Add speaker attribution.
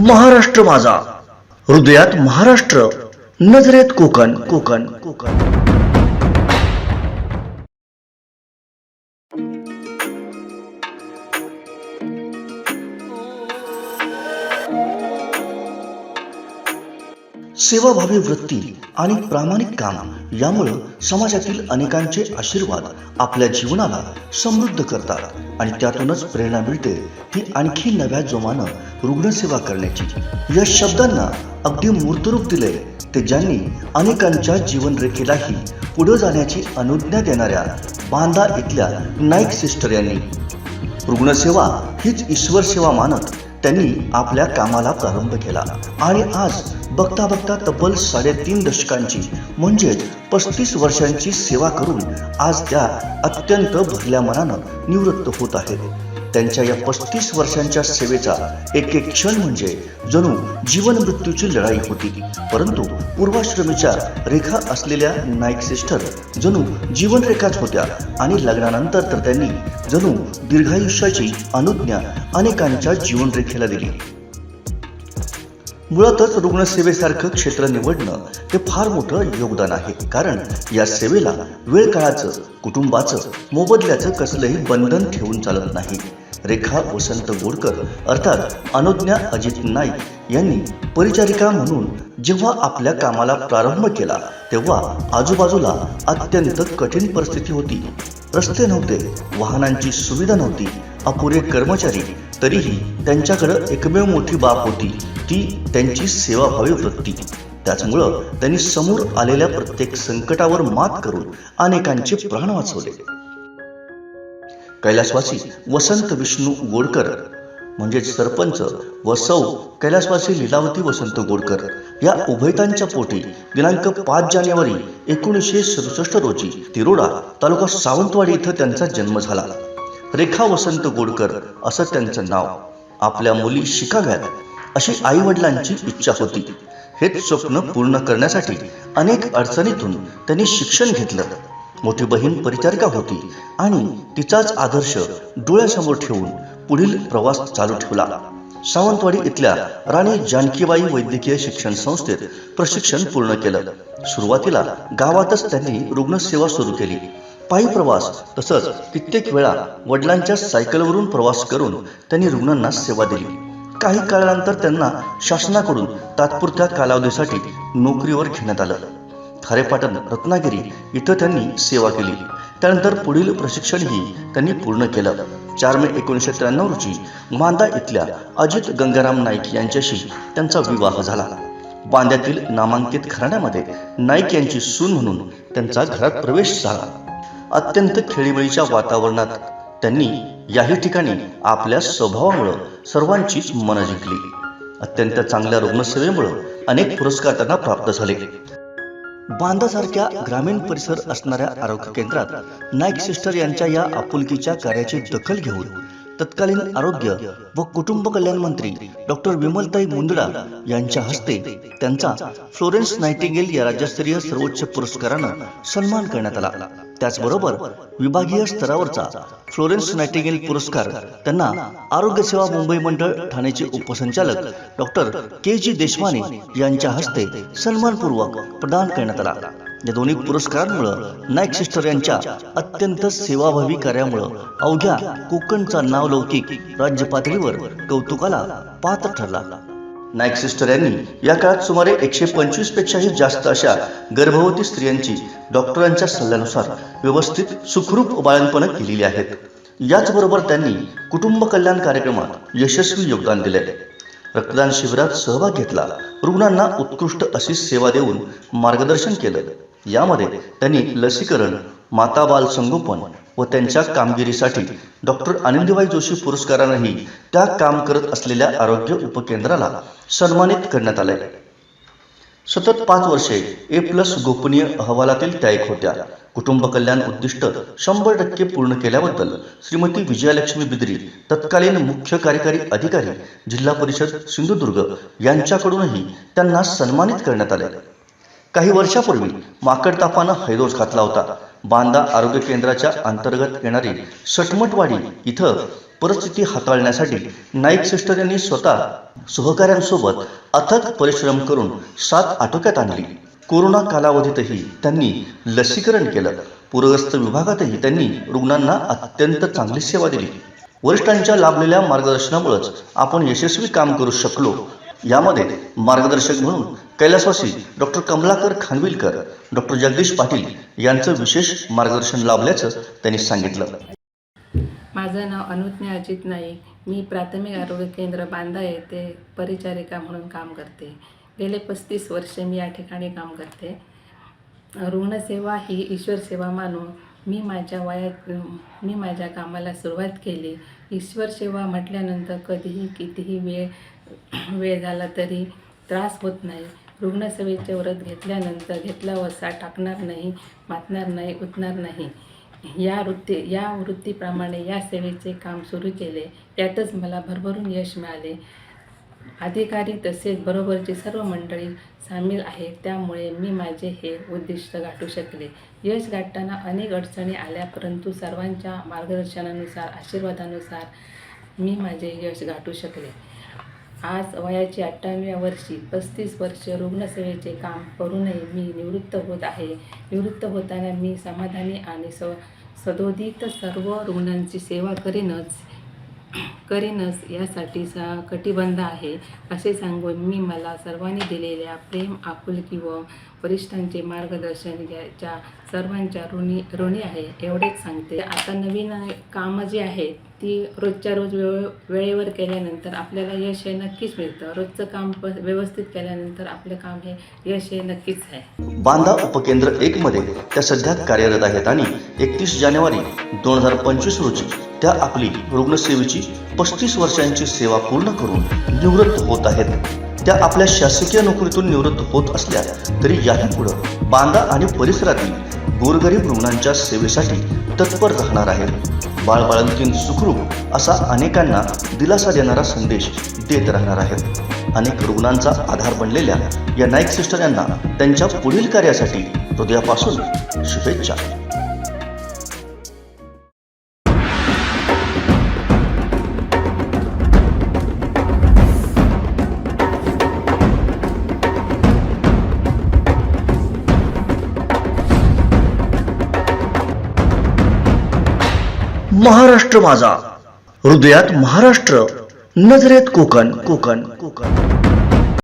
Speaker 1: महाराष्ट्र माझा, हृदयात महाराष्ट्र, नजरेत कोकण कोकण कोकण. सेवाभावी वृत्ती आणि प्रामाणिक काम यामुळे समाजातील अनेकांचे आशीर्वाद आपल्या जीवनाला समृद्ध करतात आणि त्यातूनच प्रेरणा मिळते ती आणखी नव्या जोमानं रुग्णसेवा करण्याची. या शब्दांना अगदी मूर्तरूप दिले ते ज्यांनी अनेकांच्या जीवनरेखेलाही पुढे जाण्याची अनुज्ञा देणाऱ्या बांदा इथल्या नाईक सिस्टर यांनी. रुग्णसेवा हीच ईश्वर सेवा मानत त्यांनी आपल्या कामाला प्रारंभ केला आणि आज बघता बघता तब्बल 3.5 दशकांची म्हणजेच 35 वर्षांची सेवा करून आज त्या अत्यंत भरल्या मनानं निवृत्त होत आहेत. त्यांच्या या 35 वर्षांच्या सेवेचा एक एक क्षण म्हणजे जणू जीवन मृत्यूची लढाई होती. परंतु पूर्वाश्रमीच्या रेखा असलेल्या नाईक सिस्टर जणू जीवनरेखाच होत्या आणि लग्नानंतर तर त्यांनी जणू दीर्घायुष्याची अनुज्ञा अनेकांच्या जीवनरेखेला दिली. मुळातच रुग्णसेवेसारखं क्षेत्र निवडणं हे फार मोठं योगदान आहे, कारण या सेवेला वेळ काळाचं, कुटुंबाचं, मोबदल्याचं कसलंही बंधन ठेवून चालत नाही. रेखा वसंत गोडकर अर्थात अनुज्ञा अजित नाईक यांनी परिचारिका म्हणून जेव्हा आपल्या कामाला प्रारंभ केला तेव्हा आजूबाजूला अत्यंत कठीण परिस्थिती होती. रस्ते नव्हते, वाहनांची सुविधा नव्हती, अपुरे कर्मचारी. तरीही त्यांच्याकडे एकमेव मोठी बाब होती, ती त्यांची सेवाभावी वृत्ती. त्याचमुळं त्यांनी समोर आलेल्या प्रत्येक संकटावर मात करून अनेकांचे प्राण वाचवले. कैलासवासी वसंत विष्णू गोडकर म्हणजेच सरपंच व सौ कैलासवासी लीलावती वसंत गोडकर या उभयतांच्या पोटी दिनांक 5 जानेवारी 1967 रोजी तिरोडा तालुका सावंतवाडी इथं त्यांचा जन्म झाला. रेखा वसंत गोडकर असं त्यांचं नाव. आपल्या मुली शिकाव्यात अशी आई वडिलांची इच्छा होती. हेच स्वप्न पूर्ण करण्यासाठी अनेक अडचणीतून त्यांनी शिक्षण घेतलं. मोठी बहीण परिचारिका होती आणि तिचाच आदर्श डोळ्यासमोर ठेवून पुढील प्रवास चालू ठेवला. सावंतवाडी इथल्या राणी जानकीबाई वैद्यकीय शिक्षण संस्थेत प्रशिक्षण पूर्ण केलं. सुरुवातीला गावातच त्यांनी रुग्णसेवा सुरू केली. पायी प्रवास तसंच कित्येक वेळा वडिलांच्या सायकलवरून प्रवास करून त्यांनी रुग्णांना सेवा दिली. काही काळानंतर त्यांना शासनाकडून तात्पुरत्या कालावधीसाठी नोकरीवर घेण्यात आलं. खारेपाटण, रत्नागिरी इथं त्यांनी सेवा केली. त्यानंतर पुढील प्रशिक्षणही त्यांनी पूर्ण केलं. 4 मे 1993 रोजी बांदा इथल्या अजित गंगाराम नाईक यांच्याशी त्यांचा विवाह झाला. बांद्यातील नामांकित घराण्यामध्ये नाईक यांची सून म्हणून त्यांचा घरात प्रवेश झाला. अत्यंत खेळीमेळीच्या वातावरणात त्यांनी याही ठिकाणी आपल्या स्वभावामुळे सर्वांचीच मनं जिंकली. अत्यंत चांगल्या रुग्णसेवेमुळे अनेक पुरस्कार त्यांना प्राप्त झाले. बांदासारख्या ग्रामीण परिसर असणाऱ्या आरोग्य केंद्रात नाईक सिस्टर यांच्या या आपुलकीच्या कार्याची दखल घेऊन तत्कालीन आरोग्य व कुटुंब कल्याण मंत्री डॉक्टर विमलताई मुंदडा यांच्या हस्ते त्यांचा फ्लोरेन्स नाइटिंगेल या राज्यस्तरीय सर्वोच्च पुरस्कारानं सन्मान करण्यात आला. त्याचबरोबर विभागीय स्तरावरचा फ्लोरेन्स नाइटिंगेल पुरस्कार त्यांना आरोग्य सेवा मुंबई मंडळ ठाणेचे उपसंचालक डॉक्टर के.जी. देशमाने यांच्या हस्ते सन्मानपूर्वक प्रदान करण्यात आला. या दोन्ही पुरस्कारांमुळे नाईक सिस्टर यांच्या अत्यंत सेवाभावी कार्यामुळे अवघ्या कोकणचा नावलौकिक राज्य पातळीवर कौतुकाला पात्र ठरला. नाईक सिस्टर यांनी या काळात सुमारे 125 पेक्षाही जास्त अशा गर्भवती स्त्रियांची डॉक्टरांच्या सल्ल्यानुसार व्यवस्थित सुखरूप बाळंतपण केलेली आहेत. याचबरोबर त्यांनी कुटुंब कल्याण कार्यक्रमात यशस्वी योगदान दिले. रक्तदान शिबिरात सहभाग घेतला. रुग्णांना उत्कृष्ट अशी सेवा देऊन मार्गदर्शन केलं. यामध्ये त्यांनी लसीकरण, माता बाल संगोपन व त्यांच्या कामगिरीसाठी डॉक्टर आनंदीबाई जोशी पुरस्कारानंही त्या काम करत असलेल्या आरोग्य उपकेंद्राला सन्मानित करण्यात आले. सतत 5 वर्षे A+ गोपनीय अहवालातील त्या एक होत्या. कुटुंब कल्याण उद्दिष्ट 100% पूर्ण केल्याबद्दल श्रीमती विजयालक्ष्मी बिद्री, तत्कालीन मुख्य कार्यकारी अधिकारी, जिल्हा परिषद सिंधुदुर्ग यांच्याकडूनही त्यांना सन्मानित करण्यात आले. काही वर्षापूर्वी माकडतापानं हैदोस घातला होता. बांदा आरोग्य केंद्राच्या अंतर्गत येणारी सटमटवाडी इथं परिस्थिती हाताळण्यासाठी नाईक सिस्टर यांनी स्वतः सहकाऱ्यांसोबत अथक परिश्रम करून साथ आटोक्यात आणली. कोरोना कालावधीतही त्यांनी लसीकरण केलं. पूरग्रस्त विभागातही त्यांनी रुग्णांना अत्यंत चांगली सेवा दिली. वरिष्ठांच्या लाभलेल्या मार्गदर्शनामुळेच आपण यशस्वी काम करू शकलो. यामध्ये मार्गदर्शक म्हणून कैलासवासी डॉक्टर कमलाकर खानविलकर, डॉक्टर जगदीश पाटील यांचं विशेष मार्गदर्शन लाभल्याचं त्यांनी सांगितलं.
Speaker 2: माझं नाव अनुज्ञा अजित नाईक. मी प्राथमिक आरोग्य केंद्र बांदा येथे परिचारिका म्हणून काम करते. गेले 35 वर्ष मी या ठिकाणी काम करते. रुग्णसेवा ही ईश्वर सेवा मानून मी माझ्या कामाला सुरुवात केली. ईश्वर सेवा म्हटल्यानंतर कधीही कितीही वेळ झाला तरी त्रास होत नाही. रुग्णसेवेचे व्रत घेतल्यानंतर घेतला वसा टाकणार नाही, मातणार नाही, उतणार नाही. या वृत्तीप्रमाणे या सेवेचे काम सुरू केले. त्यातच मला भरभरून यश मिळाले. अधिकारी तसेच बरोबरची सर्व मंडळी सामील आहेत. त्यामुळे मी माझे हे उद्दिष्ट गाठू शकले. यश गाठताना अनेक अडचणी आल्या, परंतु सर्वांच्या मार्गदर्शनानुसार, आशीर्वादानुसार मी माझे यश गाठू शकले. आज वयाची 58व्या वर्षी 35 वर्ष रुग्णसेवेचे काम करूनही मी निवृत्त होत आहे. निवृत्त होताना मी समाधानी आणि सदोदित सर्व रुग्णांची सेवा करीनच यासाठी कटिबद्ध आहे असे सांगून मी मला सर्वांनी दिलेल्या प्रेम, आपुलकी व वरिष्ठांचे मार्गदर्शन याच्या सर्वांच्या ऋणी आहे एवढेच सांगते. आता नवीन कामं जी आहेत ती रोजच्या रोज वेळेवर केल्यानंतर आपल्याला यश हे नक्कीच मिळतं. रोजचं काम व्यवस्थित केल्यानंतर आपलं काम हे यश हे नक्कीच आहे.
Speaker 1: बांदा उपकेंद्र 1 मध्ये त्या सध्या कार्यरत आहेत आणि 31 जानेवारी 2025 रोजी त्या आपली रुग्णसेवेची 35 वर्षांची सेवा पूर्ण करून निवृत्त होत आहेत. त्या आपल्या शासकीय नोकरीतून निवृत्त होत असल्या तरी याही पुढे बांदा आणि परिसरातील गोरगरीब रुग्णांच्या सेवेसाठी तत्पर राहणार आहेत. बाळबाळंतीण सुखरूप असा अनेकांना दिलासा देणारा संदेश देत राहणार आहेत. अनेक रुग्णांचा आधार बनलेल्या या नाईक सिस्टर यांना त्यांच्या पुढील कार्यासाठी हृदयापासून शुभेच्छा. महाराष्ट्र माझा, हृदयात महाराष्ट्र, नजरेत कोकण.